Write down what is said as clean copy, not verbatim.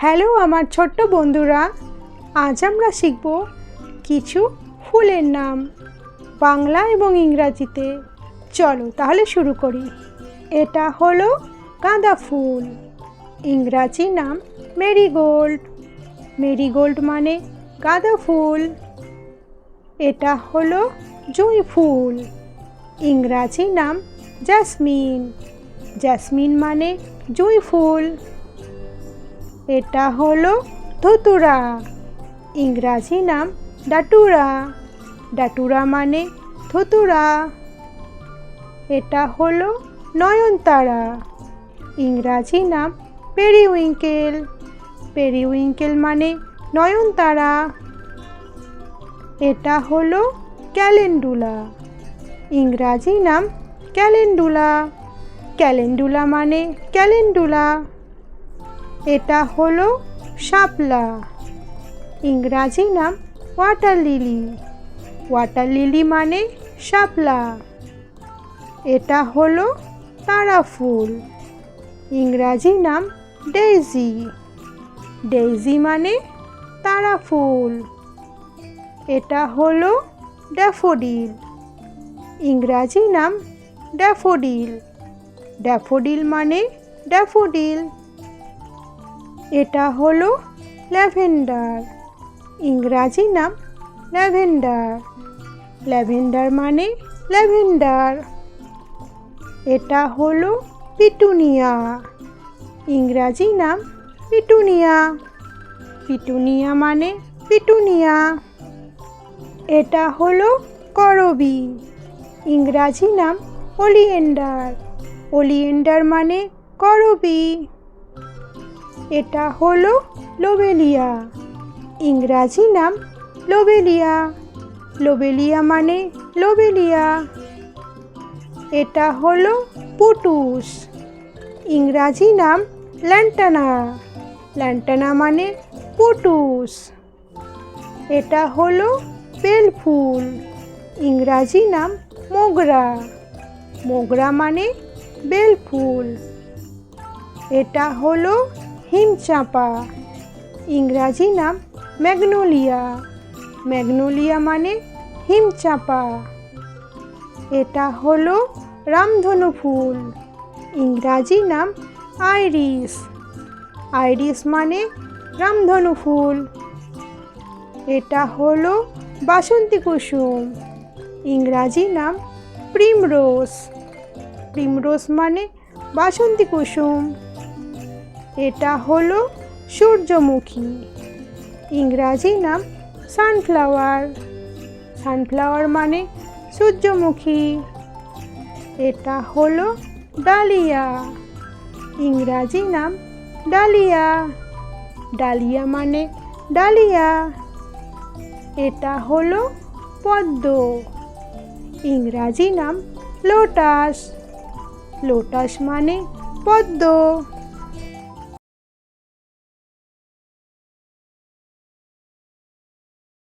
Hello আমার ছোট্ট বন্ধুরা, আজ আমরা শিখব কিছু ফুলের নাম বাংলা এবং ইংরাজিতে। চলো তাহলে শুরু করি। এটা হলো গাঁদা ফুল, ইংরাজি নাম মেরিগোল্ড। মেরিগোল্ড মানে গাঁদা ফুল। এটা হলো জুঁই ফুল, ইংরাজি নাম জেসমিন। জেসমিন মানে জুঁই ফুল। এটা হলো ধুতুরা, ইংরাজি নাম ডাটুরা। ডাটুরা মানে ধুতুরা। এটা হলো নয়নতারা, ইংরাজি নাম পেরিউইঙ্কেল। পেরিউইঙ্কেল মানে নয়নতারা। এটা হলো ক্যালেন্ডুলা, ইংরাজি নাম ক্যালেন্ডুলা। ক্যালেন্ডুলা মানে ক্যালেন্ডুলা। এটা হলো শাপলা, ইংরাজি নাম ওয়াটার লিলি। ওয়াটার লিলি মানে শাপলা। এটা হলো তারা ফুল, ইংরাজি নাম ডেইজি। ডেইজি মানে তারা ফুল। এটা হলো ড্যাফোডিল, ইংরাজি নাম ড্যাফোডিল। ড্যাফোডিল মানে ড্যাফোডিল। এটা হলো ল্যাভেন্ডার, ইংরাজি নাম ল্যাভেন্ডার। ল্যাভেন্ডার মানে ল্যাভেন্ডার। এটা হলো পিটুনিয়া, ইংরাজি নাম পিটুনিয়া। পিটুনিয়া মানে পিটুনিয়া। এটা হলো করবী, ইংরাজি নাম ওলিয়েন্ডার। ওলিয়েন্ডার মানে করবী। এটা হলো লোবেলিয়া, ইংরাজি নাম লোবেলিয়া। লোবেলিয়া মানে লোবেলিয়া। এটা হলো পুটুস, ইংরাজি নাম ল্যান্টানা। ল্যান্টানা মানে পুটুস। এটা হলো বেল ফুল, ইংরাজি নাম মোগরা। মোগরা মানে বেল ফুল। এটা হলো হিমচাঁপা, ইংরাজি নাম ম্যাগনোলিয়া। ম্যাগনোলিয়া মানে হিমচাঁপা। এটা হলো রামধনু ফুল, ইংরাজি নাম আইরিস। আইরিস মানে রামধনু ফুল। এটা হলো বাসন্তী কুসুম, ইংরাজি নাম প্রিমরোজ। প্রিমরোজ মানে বাসন্তী কুসুম। এটা হলো সূর্যমুখী, ইংরাজি নাম সানফ্লাওয়ার। সানফ্লাওয়ার মানে সূর্যমুখী। এটা হলো ডালিয়া, ইংরাজি নাম ডালিয়া। ডালিয়া মানে ডালিয়া। এটা হলো পদ্ম, ইংরাজি নাম লোটাস। লোটাস মানে পদ্ম।